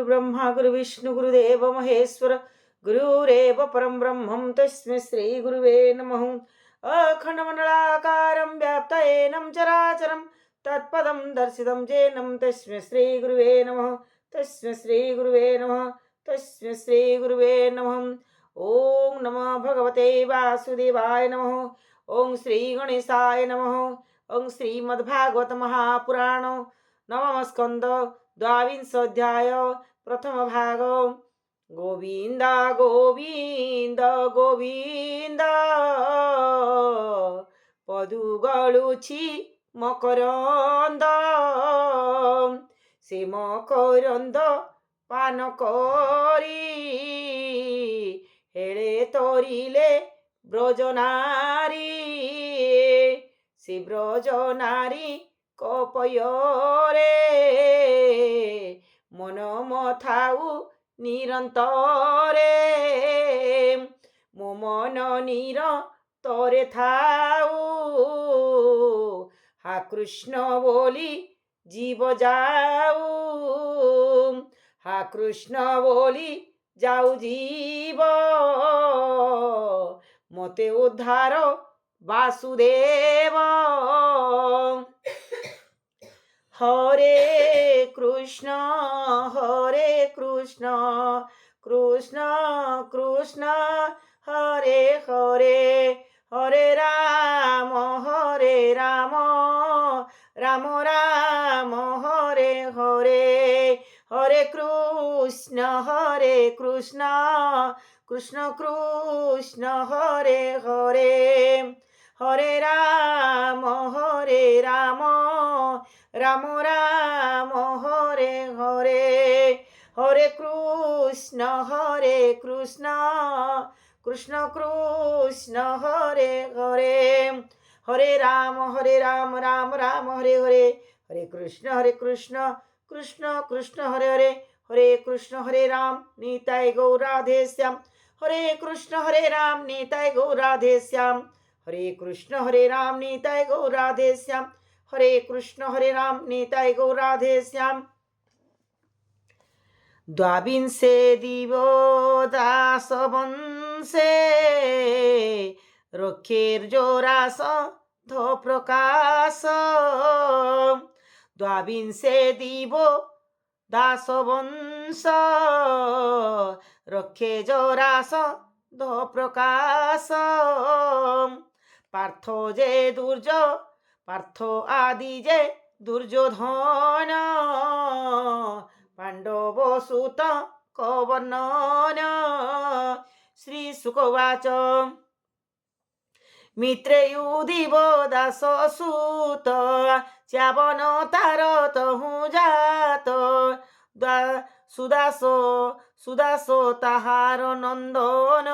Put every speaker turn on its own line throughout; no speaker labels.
गुरुर्ब्रह्मा गुरुविष्णु गुरुदेव महेश्वर गुरुरेव परं ब्रह्मं तस्मै श्री गुरुवे नमः। अखण्डमण्डलाकारं व्याप्तयेनं चराचरं तत्पदं दर्शितं येनं तस्मै श्री गुरुवे नमः। तस्मै श्री गुरुवे नमः। तस्मै श्री गुरुवे नमः। ओम नमः भगवते वासुदेवाय नमः। ओम श्री गणेशाय नमः। ओम श्रीमद्भागवत महापुराण नवम स्कंद द्वाविंशोऽध्याय प्रथम भाग। गोविंद गोविंद गोविंद पदु गलुछि मकरंद से मकरंद पान करी हेले तोरिले ब्रजनारी से ब्रजनारी कपୟରେ ମନ ମଥାଉ ନିରନ୍ତରେ ମୋ ମନ ନିରନ୍ତରେ ଥାଉ হা কৃষ্ণ বলি জীব যাও হা কৃষ্ণ বলি যাও জীব মতে উদ্ধার বাসুদেব। হরে কৃষ্ণ কৃষ্ণ কৃষ্ণ হরে হরে হরে রাম রাম রাম হরে হরে হরে কৃষ্ণ কৃষ্ণ কৃষ্ণ হরে হরে হরে রাম রাম রাম হরে হরে হরে কৃষ্ণ কৃষ্ণ কৃষ্ণ হরে হরে হরে রাম রাম রাম হরে হরে হরে কৃষ্ণ কৃষ্ণ কৃষ্ণ হরে হরে হরে কৃষ্ণ হরে রাম নিতাই গৌর রাধে শ্যাম হরে কৃষ্ণ হরে রাম নিতাই গৌর রাধে শ্যাম হরে কৃষ্ণ হরে রাম নিতাই গৌর রাধে শ্যাম হরে কৃষ্ণ হরে রাম নিতাই গৌর রাধে শ্যাম। দ্বাবিংশে দিব দাস বংশে রক্ষের জোরাস ধ প্রকাশ দ্বাবিংশে দিব দাস বংশ রক্ষে জোরাস ধ প্রকাশ পার্থ যে পার্থ আদি যে দুর্যোধন পাণ্ডব সুত কবর্ণন শ্রী শুকবাচ মিত্রেয়ুদিব দাস সুত চ্যাবন তার তহু জাত সুদাস তাহার নন্দন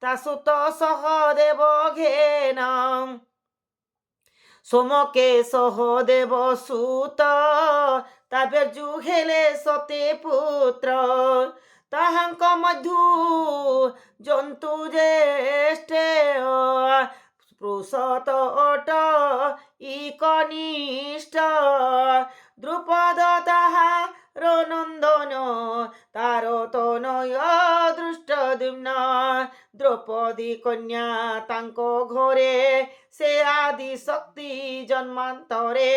তাসুত সহদেব ঘেন সোমকে সহদেব সুত তাবের্যু হেলে সতে পুত্র তাহাঙ্ক মধ্যু জন্তু জ্যেষ্ঠে পুরুষত অট ই কনিষ্ঠ দ্রুপদ তাহার নন্দন তার তনয় দৃষ্টদ্যুম্ন দ্রৌপদী কন্যা তাঙ্ক ঘরে সে আদি শক্তি জন্মান্তরে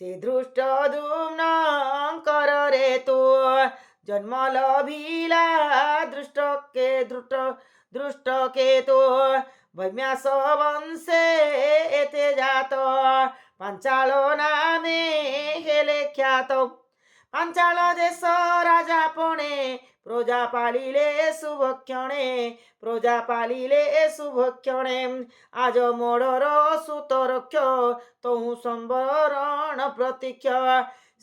সে দৃষ্টদ্যুম্নঙ্করে তু জন্ম লভিলা দৃষ্টকেতু ভৈম্যাস বংশে এতে জাত পাঞ্চাল নামে হেলে খ্যাত পাঞ্চাল দেশ রাজা পণে প্রজা পালিলে শুভক্ষণে আজ মোড়র সুত রক্ষ তহু সম্বরণ প্রতীক্ষ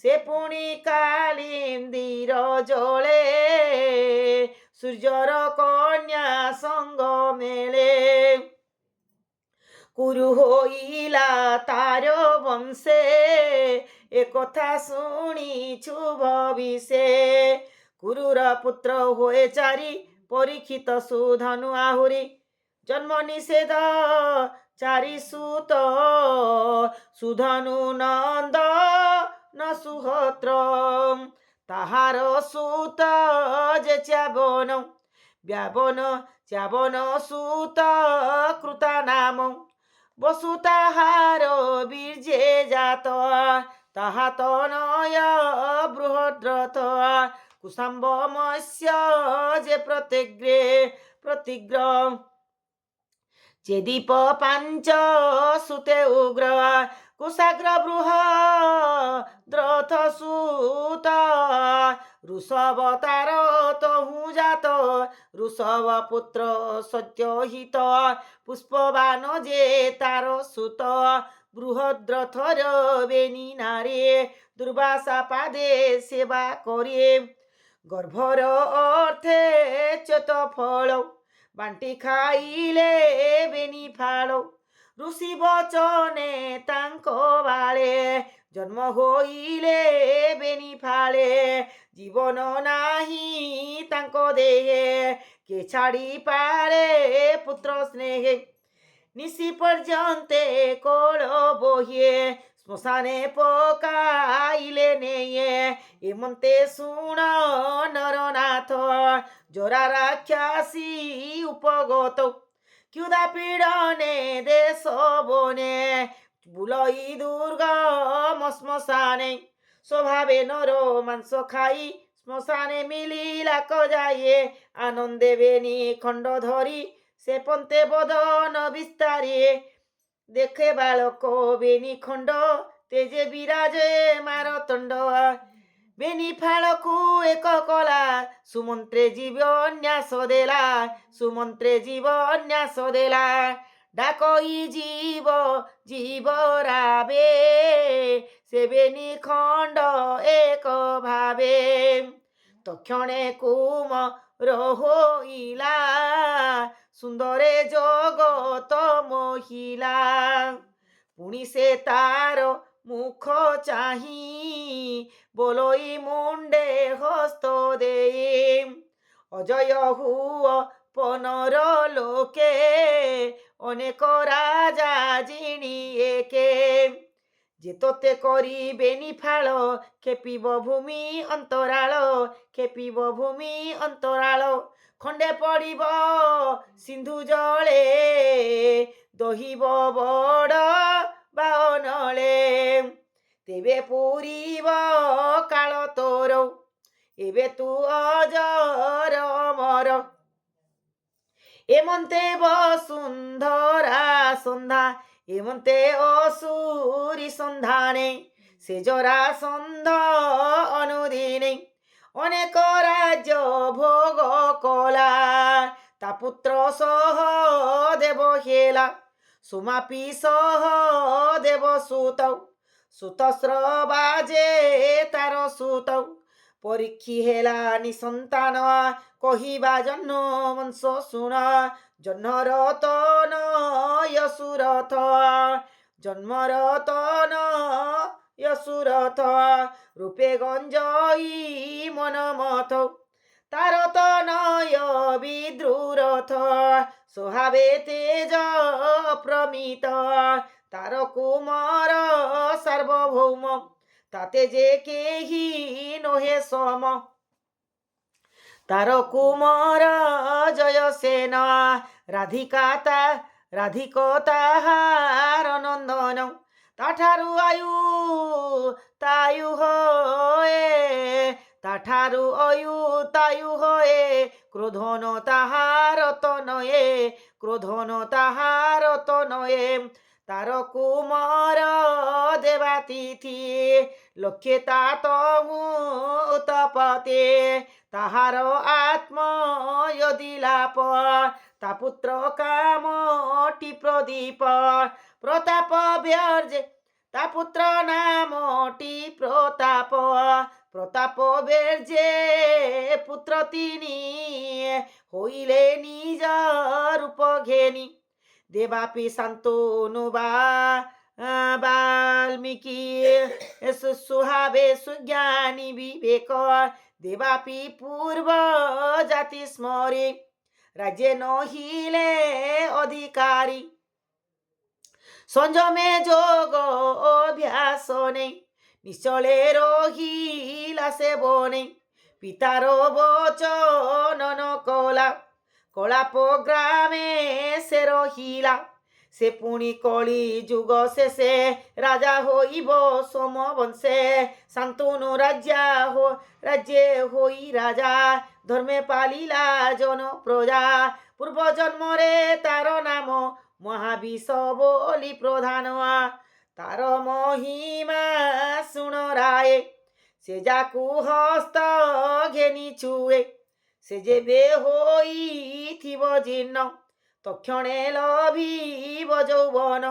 সে পুনি কালিন্দির জলে সূর্যর কন্যা সঙ্গ মেলে কুরু হইলা তার বংশে একথা শুনিছু ভবিষে কুরুর পুত্র হয়ে চারি পরীক্ষিত সুধনু আহুরি জন্ম নিষেধ চারি সুত সুধনু নন্দ ন সুহত্র তাহার সুত যে চ্যাবন সুত কৃতা নাম বসু তাহার বীর্যে জাত তাহা তনয় বৃহদ্রথ কুশাম্ব মৎস্য যে প্রতিগ্র চেদীপ পাঞ্চ সুতে উগ্র কুশাগ্র দ্রথ সুত ঋষভতার তহু জাত ঋষভ পুত্র সত্যহিত পুষ্পবান যে তার সুত বৃহদ্রথর বেনি নারে দুর্বাসা পাদে সেবা করে গর্ভর অর্থে চেত ফল বান্টি খাইলে বেনি ফাল ঋষি বচনে তাঙ্ক বাଳେ জন্ম হইলে বেনি ফালে জীবন নাহি তাঙ্ক দেহে কে ছাড়ি পারে পুত্র স্নেহে নিশি পর্যন্তে কোল বহিয়ে শ্মশানে পকাইলে নেয়ে এমন্তে শুণ নরনাথ জোরা রাক্ষাসী উপগত ক্ষুধা পীড়নে দেশ বনে বুলই দুর্গম শ্মশানে স্বভাবে নর মাংস খাই শ্মশানে মিলিলা যাইয়ে আনন্দে বেনি খণ্ড ধরি সে পন্তে বদন বিস্তারে দেখে বালক বেনি খণ্ড তেজে বিরাজে মারতণ্ড বেনি ফাଳକୁ ଏକ କଲା ସୁମନ୍ତ୍ରେ ଜୀବନ୍ୟାସ ଦେଲା ସୁମନ୍ତ୍ରେ ଜୀବନ୍ୟାସ ଦେଲା ଡାକଇ ଜୀବ ରାବେ ସେ ବେନି ଖଣ୍ଡ ଏକ ଭାବେ তক্ষণে হইলা সুন্দরে জগত মহিলা পুনি সে তার মুখ চাহি বলই মুন্ডে হস্ত দেই অজয় হুয় পনর লোকে অনেক রাজা জিণিয়েকে যে তোতে করিবেনি ফাଳ খেপিব ভূমি অন্তরাଳ খণ্ডে পড়িব সিন্ধু জলে দহিব বড় বানলে তেবে পুরিব কাଳ তোর এবে তু অজর মর এমন্তে বসুন্ধরা সন্ধ্যা এমন্তে অসুরি সন্ধানে সে জরা সন্ধ অনুদিনে অনেক রাজ্য ভোগ কলা তা পুত্র সহ দেব হেলা সুমাপি সহ দেব সুত সুতস্রবাজে তার সুত পরীক্ষী হেলা নিসন্তান কহিবা জন্ম বংশ শুণ জন্মরতন যশুরথ জন্মরতন যশুরথ রূপে গঞ্জই মনমথ তার তনয় বিদ্রুরথ সোহাবে তেজ প্রমিত তার কুমার সার্বভৌম তাতে যে কেহি নহে সম তার কুমার জয় সেন রাধিক তাহার নন্দন তাঠারু আয়ু তায়ু হয়ে তাঠারু তায়ু হয়ে ক্রোধন তাহার তনয়ে তার কুমার দেবাতিথি লক্ষ্যে তাত উতপতে তাহার আত্ময়দিলাপ তা পুত্র কামটি প্রদীপ প্রতাপ ব্যর্জে তা পুত্র নামটি প্রতাপ ব্যর্জে পুত্র তিনি হইলে নিজ রূপ ঘেনি দেবাপি শান্তনু বাল্মীকি সুহাবে সুজ্ঞানী বিবেক দেবাপি পূর্ব জাতি স্মরে রাজ্যে নহিলে অধিকারী সংযমে যোগ অভ্যাস নেই নিশ্চলে রহিলা সে বনে পিতার বচন নকলা কলাপ গ্রামে সে রহিলা সে পুনি কলি যুগ শেষে রাজা হইব সোমবংশে শান্তনু রাজ্যে হই রাজা ধর্মে পালিলা জন প্রজা পূর্ব জন্মরে তার নাম মহাবিষ বলি প্রধান তার মহিমা শুণ রায়ে সে যাকু হস্ত ঘেনি ছুয়ে সে যেবে হইথিব জীর্ণ তক্ষণে লভিব যৌবন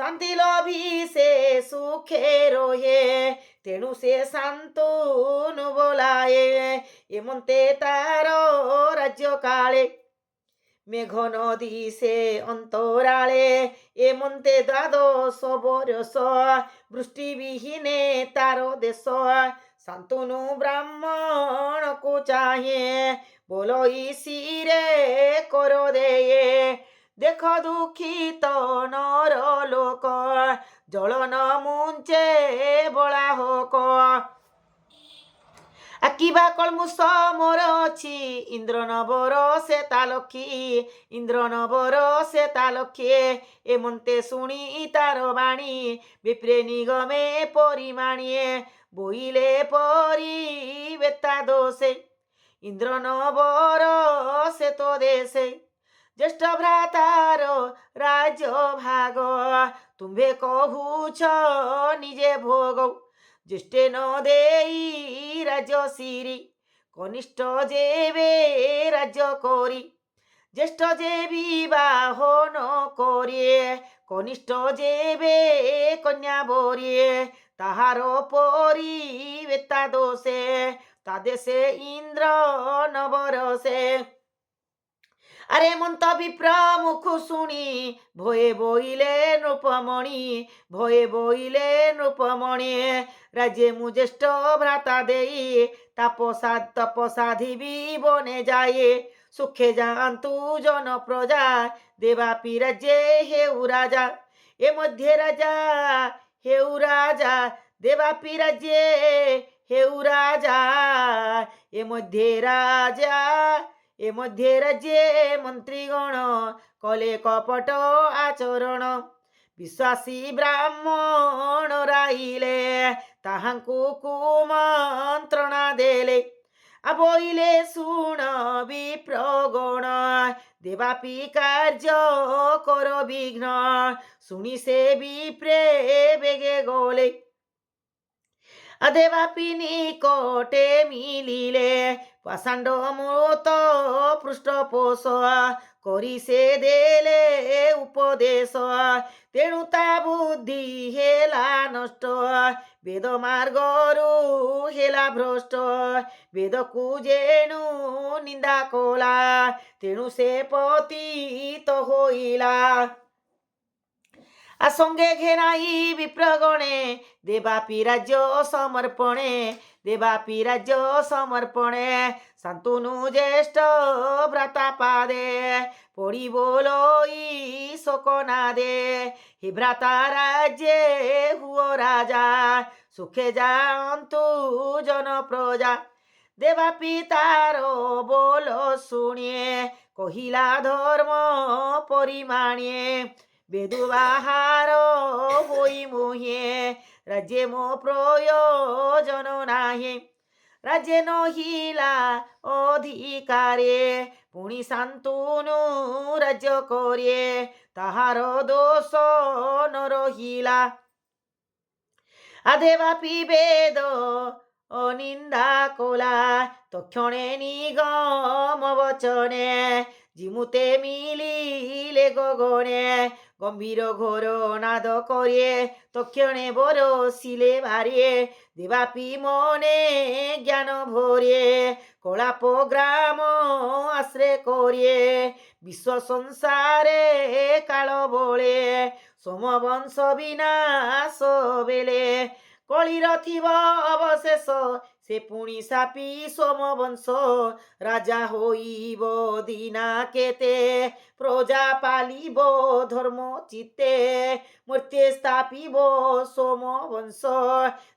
শান্তি লভি সে সুখে রহে তেণু সে শান্তনু বলায়ে এমন্তে তার রাজ্য কালে মেঘ নদী সে অন্তরালে এমন্তে দ্বাদশ বরষ বৃষ্টিবিহীনে তার দেশ শান্তনু ব্রাহ্মণকু চাহে বলই শিরে কর দেয়ে দেখ দুঃখিত নর লোক জলন মুঞ্চে বলা হোক আকিবা কলমুষ মোর অছি ইন্দ্র নবর সে তালক্ষী ইন্দ্র নবর সে তালক্ষী এমন্তে শুনি তার বাণী বিপ্রে নিগমে পরিমাণিয়ে বইলে পরিবেতা দোষে ইন্দ্র নবর সে তো দেশে জ্যেষ্ঠ ভ্রাতার রাজ্য ভাগ তুম্ভে কহুছ নিজে ভোগ জ্যেষ্ঠে ন দেই রাজ্য সিরি কনিষ্ঠ যেবে রাজ্য করি জ্যেষ্ঠ যে বিবাহ ন করিয়ে কনিষ্ঠ যেবে কন্যা বরিয়ে তাহার পরিবেতা দোষে তাদেশে ইন্দ্র নবরসে আরে মন্ত বিপ্র মুখ শুনি ভয়ে বইলে নৃপমণি ভয়ে বইলে নৃপমণি রাজ্যে মু জ্যেষ্ঠ ভ্রাতা দেই তপসাধিবি বনে যায় সুখে যান্তু জন প্রজা দেবাপি রাজ্যে হেউ রাজা এ মধ্যে রাজা হেউ রাজা দেবাপি রাজ্যে হেউ রাজা এ মধ্যে রাজ্যে মন্ত্রীগণ কলে কপট আচরণ বিশ্বাসী ব্রাহ্মণ রাইলে তাহাଙ୍କୁ কুমন্ত্রণা দেলে বইলে শুণ বিপ্রগণ দেবাপি কার্য কর বিঘ্ন শুনি সে বিপ্রে বেগে গলে দেবাপি নিকটে মিলিলে পাষাণ্ড মূত পৃষ্ঠপোষ করি সে দেলে উপদেশ তেণু তা বুদ্ধি হেলা নষ্ট বেদ মার্গরু হেলা ভ্রষ্ট বেদকু যেণু নিন্দা কলা তেণু সে পতিত হইলা সঙ্গে ঘেরাই বিপ্রগণে দেবাপি রাজ্য সমর্পণে দেবাপি রাজ্য সমর্পণে শান্তনু জ্যেষ্ঠ ভ্রাতা পাদে পড়ি বলই শোকনাদে হে ভ্রাতা রাজ্যে হুয় রাজা সুখে যান্তু জন প্রজা দেবাপি তার বল শুনিয়ে কহিলা ধর্ম পরিমাণিয়ে বেদুবাহার হই মুহে রাজ্যে মো প্রয়োজন নাহি রাজ্যে নহিলা অধিকারে পুনি শান্তনু রাজ্য করে তাহার দোষ ন রহিলা দেবাপি বেদ অনিন্দা কলা তক্ষণে নিগম বচনে জিমুতে মিলিলে গগনে গম্ভীর ঘোর নাদ করিয়ে তক্ষণে বরসিলে ভারিয়ে দেবাপি মনে জ্ঞান ভরিয়ে কলাপ গ্রাম আশ্রে করিয়ে বিশ্ব সংসারে কাল বলে সোমবংশ বিনাশ বেলে কলির থিব অবশেষ সে পুনি সাপি সোমবংশ রাজা হইব দিনাকেতে প্রজা পালিব ধর্ম চিত্তে মূর্তে স্থাপিব সোমবংশ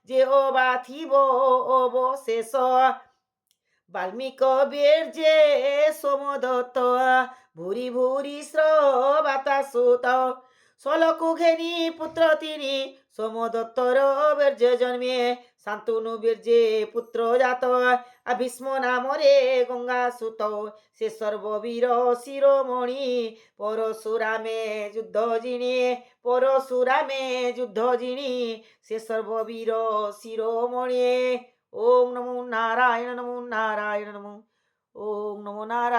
যে অবাথিব অবশেষ বাল্মীক বীর্যে সোমদত্ত ভুরি ভুরি শ্রবাতা সুত সলকু ঘেনি পুত্র তিনি সোমদত্তর বীর্য জন্মে শান্তনু বীর্যে পুত্র জাত ভীষ্ম নামরে গঙ্গা সুত সে সর্ববীর শিরোমণি পরশুরামে যুদ্ধ যিনি পরশুরামে যুদ্ধ যিনি সে সর্ববীর শিরোমণি ওম নমো নারায়ণ নমো নারায়ণ নমো ওম নমো নারায়ণ।